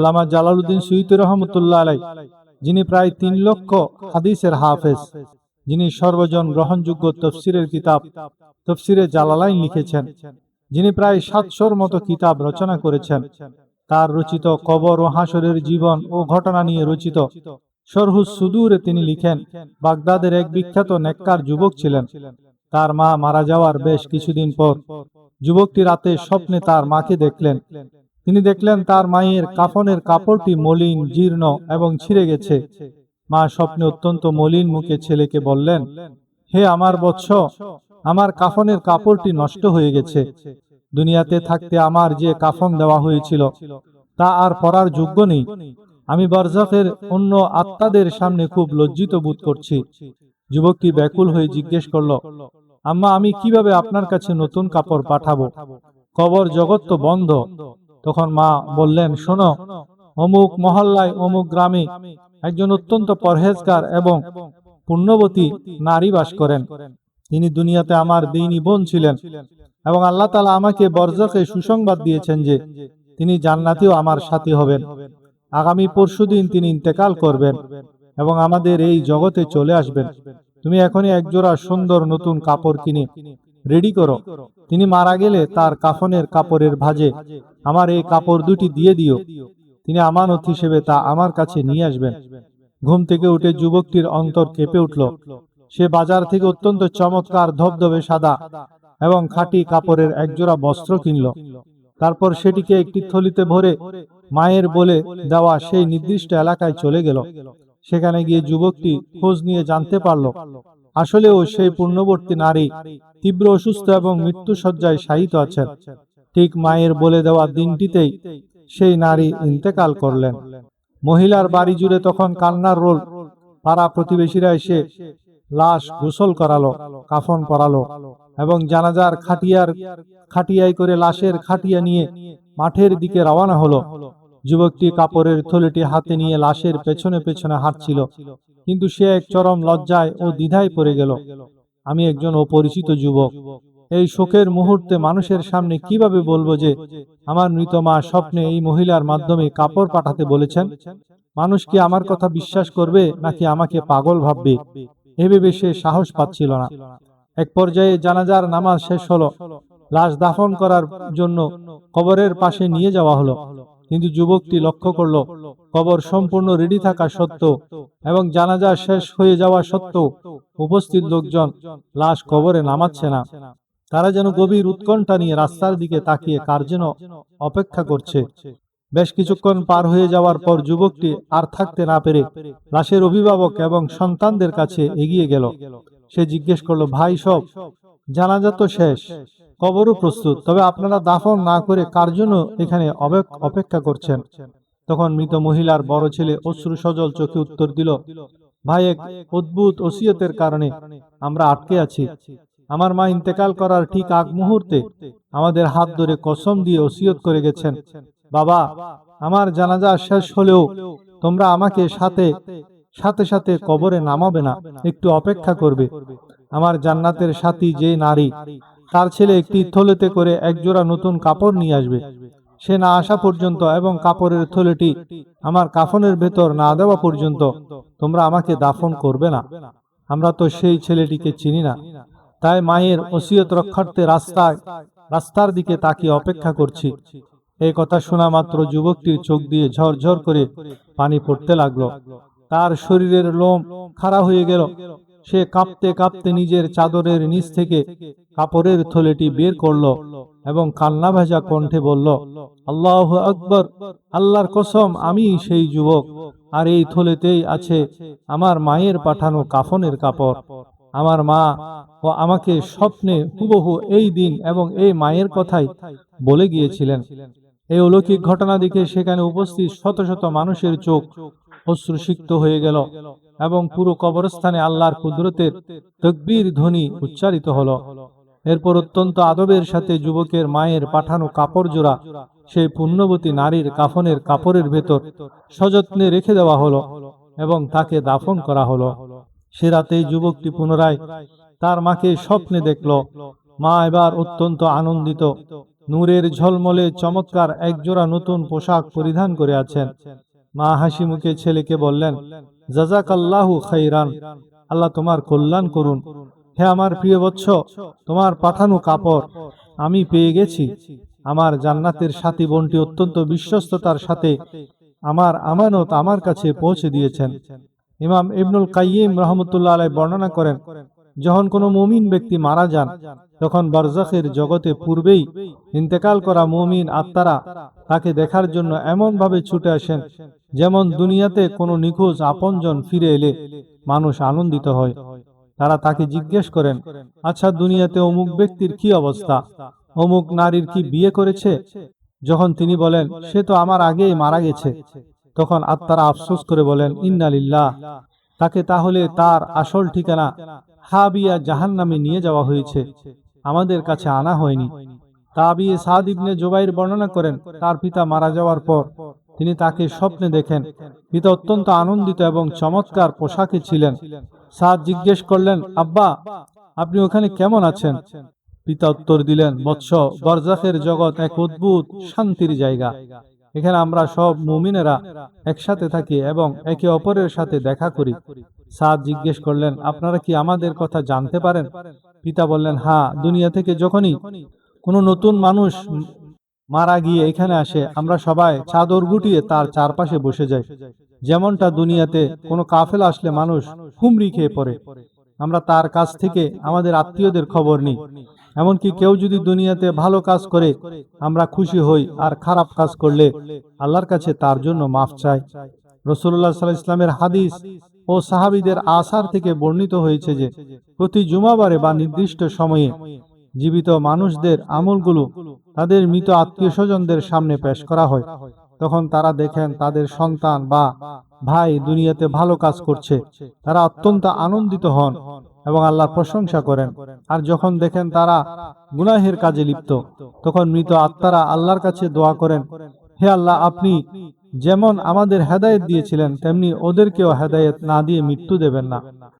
আল্লামা Jalaluddin Suyuti রহমতুল্লাহ আলাইহি, যিনি প্রায় 3 লক্ষ হাদিসের হাফেজ, যিনি সর্বজন গ্রহণযোগ্য তফসিরের কিতাব তফসিরে জালালাইন লিখেছেন, যিনি প্রায় 700-র মতো কিতাব রচনা করেছেন, তার রচিত কবর ও হাসরের জীবন ও ঘটনা নিয়ে রচিত শরহুস সুদূরে তিনি লিখেন, বাগদাদের এক বিখ্যাত নেককার যুবক ছিলেন। তার মা মারা যাওয়ার বেশ কিছুদিন পর যুবকটি রাতে স্বপ্নে তার মাকে দেখলেন। তিনি দেখলেন তার মায়ের কাফনের কাপড়টি মলিন, জীর্ণ এবং ছিঁড়ে গেছে। মা স্বপ্নে অত্যন্ত মলিন মুখে ছেলেকে বললেন, হে আমার বৎস, আমার কাফনের কাপড়টি নষ্ট হয়ে গেছে। দুনিয়াতে থাকতে আমার যে কাফন দেওয়া হয়েছিল তা আর পরার যোগ্য নেই। আমি বারজাখের অন্য আত্মাদের সামনে খুব লজ্জিত বোধ করছি। যুবকটি ব্যাকুল হয়ে জিজ্ঞেস করল, আম্মা, আমি কিভাবে আপনার কাছে নতুন কাপড় পাঠাবো? কবর জগৎ তো বন্ধ। তখন মা বললেন, শোনো, অমুক মহল্লায় অমুক গ্রামে একজন অত্যন্ত পরহেজগার এবং পুণ্যবতী নারী বাস করেন। তিনি দুনিয়াতে আমার দ্বীনী বোন ছিলেন এবং আল্লাহ তাআলা আমাকে বরজাখে সুসংবাদ দিয়েছেন যে তিনি জান্নাতেও আমার সাথী হবেন। আগামী পরশুদিন তিনি ইন্তেকাল করবেন এবং আমাদের এই জগতে চলে আসবেন। তুমি এখনই একজোড়া সুন্দর নতুন কাপড় কিনে রেডি করো। তিনি মারা গেলে তার কাফনের কাপড়ের ভাঁজে আমার এই কাপড় দুটি দিয়ে দিও। তিনি আমানত হিসেবে তা আমার কাছে নিয়ে আসবেন। ঘুম থেকে উঠে যুবকটির অন্তর কেঁপে উঠল। সে বাজার থেকে অত্যন্ত চমৎকার ধবধবে সাদা এবং খাঁটি কাপড়ের একজোড়া বস্ত্র কিনল। তারপর সেটিকে একটি থলিতে ভরে মায়ের বলে দেওয়া সেই নির্দিষ্ট এলাকায় চলে গেল। সেখানে গিয়ে যুবকটি খোঁজ নিয়ে জানতে পারল, আসলেও সেই পুণ্যবর্তী নারী তীব্র অসুস্থ এবং মৃত্যুশয্যায় শায়িত আছেন। ঠিক মায়ের বলে দেওয়া দিনটিতেই সেই নারী ইন্তেকাল করলেন। মহিলার বাড়ি জুড়ে তখন কান্নার রোল। পাড়া প্রতিবেশীরা এসে লাশ গোসল করালো, কাফন পরালো এবং জানাজার খাটিয়ায় করে লাশের খাটিয়া নিয়ে মাঠের দিকে রওনা হলো। যুবকটি কাপড়ের থলেটি হাতে নিয়ে লাশের পেছনে পেছনে হাঁটছিল, কিন্তু সে এক চরম লজ্জায় ও দ্বিধায় পড়ে গেল। আমি একজন অপরিচিত যুবক, এই শোকের মুহূর্তে মানুষের সামনে কিভাবে বলবো যে আমার মৃত মা স্বপ্নে এই মহিলার মাধ্যমে কাপড় পাঠাতে বলেছেন? মানুষ কি আমার কথা বিশ্বাস করবে নাকি আমাকে পাগল ভাববে? ভেবে সে সাহস পাচ্ছিল না। এক পর্যায়ে জানাজার নামাজ শেষ হলো। লাশ দাফন করার জন্য কবরের পাশে নিয়ে যাওয়া হলো, কিন্তু যুবকটি লক্ষ্য করল কবর সম্পূর্ণ রেডি থাকা সত্ত্বেও এবং জানাজা শেষ হয়ে যাওয়া সত্ত্বেও উপস্থিত লোকজন লাশ কবরে নামাচ্ছে না। তারা যেন গভীর উৎকণ্ঠা নিয়ে রাস্তার দিকে তাকিয়ে কার যেন অপেক্ষা করছে। বেশ কিছুক্ষণ পার হয়ে যাওয়ার পর যুবকটি আর থাকতে না পেরে লাশের অভিভাবক এবং সন্তানদের কাছে এগিয়ে গেল। সে জিজ্ঞেস করলো, ভাই, সব জানাজা তো শেষ, কবরও প্রস্তুত, তবে আপনারা দাফন না করে কার জন্য এখানে অপেক্ষা করছেন? তখন মৃত মহিলার বড় ছেলে অশ্রু সজল চোখে উত্তর দিল, ভাই, এক অদ্ভুত ওসিয়তের কারণে আমরা আটকে আছি। আমার মা ইন্তেকাল করার ঠিক আগ মুহূর্তে আমাদের হাত ধরে কসম দিয়ে ওসিয়ত করে গেছেন, বাবা, আমার জানাজা শেষ হলেও তোমরা আমাকে সাথে সাথে কবরে নামাবে না, একটু অপেক্ষা করবে। আমার জান্নাতের সাথী যে নারী, তার ছেলে একটি থলেতে করে একজোড়া নতুন কাপড় নিয়ে আসবে। সে না আসা পর্যন্ত এবং কাপড়ের থলেটি আমার কাফনের ভেতর না দেওয়া পর্যন্ত তোমরা আমাকে দাফন করবে না। আমরা তো সেই ছেলেটিকে চিনি না, তাই মায়ের ওসিয়ত রক্ষার্থে রাস্তার দিকে তাকিয়ে অপেক্ষা করছি। এই কথা শোনা মাত্র যুবকটির চোখ দিয়ে ঝরঝর করে পানি পড়তে লাগলো। তার শরীরের লোম খাড়া হয়ে গেল। সে কাঁপতে কাঁপতে নিজের চাদরের নিচ থেকে কাপড়ের থলেটি বের করলো এবং কান্না ভেজা কণ্ঠে বলল, আল্লাহু আকবার, আল্লাহর কসম, আমি সেই যুবক, আর এই থলেতেই আছে আমার মায়ের পাঠানো কাফনের কাপড়। আমার মা ও আমাকে স্বপ্নে হুবহু এই দিন এবং এই মায়ের কথাই বলে গিয়েছিলেন। এই অলৌকিক ঘটনা দেখে সেখানে উপস্থিত শত শত মানুষের চোখ অশ্রুসিক্ত হয়ে গেল এবং পুরো কবরস্থানে আল্লাহর কুদরতের তাকবীর ধ্বনি উচ্চারিত হলো। এরপর অত্যন্ত আদবের সাথে যুবকের মায়ের পাঠানো কাপড় জোড়া সেই পুণ্যবতী নারীর কাফনের কাপড়ের ভেতর সযত্নে রেখে দেওয়া হলো এবং তাকে দাফন করা হলো। সে রাতেই যুবকটি পুনরায় তার মাকে স্বপ্নে দেখল। মা এবার অত্যন্ত আনন্দিত নূরের ঝলমলে চমৎকার একজোড়া নতুন পোশাক পরিধান করে আছেন। মা হাসি মুখে ছেলেকে বললেন, জাযাকাল্লাহু খাইরান, আল্লাহ তোমার কল্যাণ করুন। হে আমার প্রিয় বৎস, তোমার পাঠানো কাপড় আমি পেয়ে গেছি। আমার জান্নাতের সাথী বোনটি অত্যন্ত বিশ্বস্ততার সাথে আমার আমানত আমার কাছে পৌঁছে দিয়েছেন। ইমাম ইবনুল কাইয়িম রাহমাতুল্লাহ আলাইহি বর্ণনা করেন, যখন কোনো মুমিন ব্যক্তি মারা যান তখন বারজাখের জগতে পূর্বেই ইন্তেকাল করা মুমিন আত্মারা তাকে দেখার জন্য এমনভাবে ছুটে আসেন যেমন দুনিয়াতে কোনো নিখোঁজ আপনজন ফিরে এলে মানুষ আনন্দিত হয়। তারা তাকে জিজ্ঞেস করেন, আচ্ছা, দুনিয়াতে অমুক ব্যক্তির কি অবস্থা, অমুক নারীর কি বিয়ে করেছে? যখন তিনি বলেন, সে তো আমার আগেই মারা গেছে, তখন আত্মারা আফসোস করে বলেন, ইন্না লিল্লাহ, তাকে তাহলে তার আসল ঠিকানা হাবিয়া জাহান্নামে নিয়ে যাওয়া হয়েছে, আমাদের কাছে আনা হয়নি। তাবিয়ে সাদ ইবনে জুবাইর বর্ণনা করেন, তার পিতা মারা যাওয়ার পর তিনি তাকে স্বপ্নে দেখেন। পিতা অত্যন্ত আনন্দিত এবং চমৎকার পোশাকে ছিলেন। সাদ জিজ্ঞেস করলেন, আব্বা, আপনি ওখানে কেমন আছেন? পিতা উত্তর দিলেন, বৎস, বরজাখের জগৎ এক অদ্ভুত শান্তির জায়গা। এখানে আমরা সব মুমিনেরা একসাথে থাকি এবং একে অপরের সাথে দেখা করি। সাদ জিজ্ঞেস করলেন, আপনারা কি আমাদের কথা জানতে পারেন? পিতা বললেন, হ্যাঁ, দুনিয়া থেকে যখনই কোনো নতুন মানুষ মারা গিয়ে এখানে আসে আমরা সবাই চাদর গুটিয়ে তার চারপাশে বসে যাই। যেমনটা দুনিয়াতে কোনো কাফেলা আসলে মানুষ হুমড়ি খেয়ে পড়ে, আমরা তার কাছ থেকে আমাদের আত্মীয়দের খবর নিই। এমনকি কেউ যদি দুনিয়াতে ভালো কাজ করে আমরা খুশি হই, আর খারাপ কাজ করলে আল্লাহর কাছে তার জন্য মাফ চাই। রাসূলুল্লাহ সাল্লাল্লাহু আলাইহি ওয়াসাল্লামের হাদিস ও সাহাবীদের আসার থেকে বর্ণিত হয়েছে যে প্রতি জুমাবারে বা নির্দিষ্ট সময়ে জীবিত মানুষদের আমলগুলো তাদের মৃত আত্মীয় স্বজনদের সামনে পেশ করা হয়। তখন তারা দেখেন তাদের সন্তান বা ভাই দুনিয়াতে ভালো কাজ করছে, তারা অত্যন্ত আনন্দিত হন এবং আল্লাহর প্রশংসা করেন। আর যখন দেখেন তারা গুনাহের কাজে লিপ্ত, তখন মৃত আত্মারা আল্লাহর কাছে দোয়া করেন, হে আল্লাহ, আপনি যেমন আমাদের হেদায়েত দিয়েছিলেন তেমনি ওদেরকেও হেদায়েত না দিয়ে মৃত্যু দেবেন না।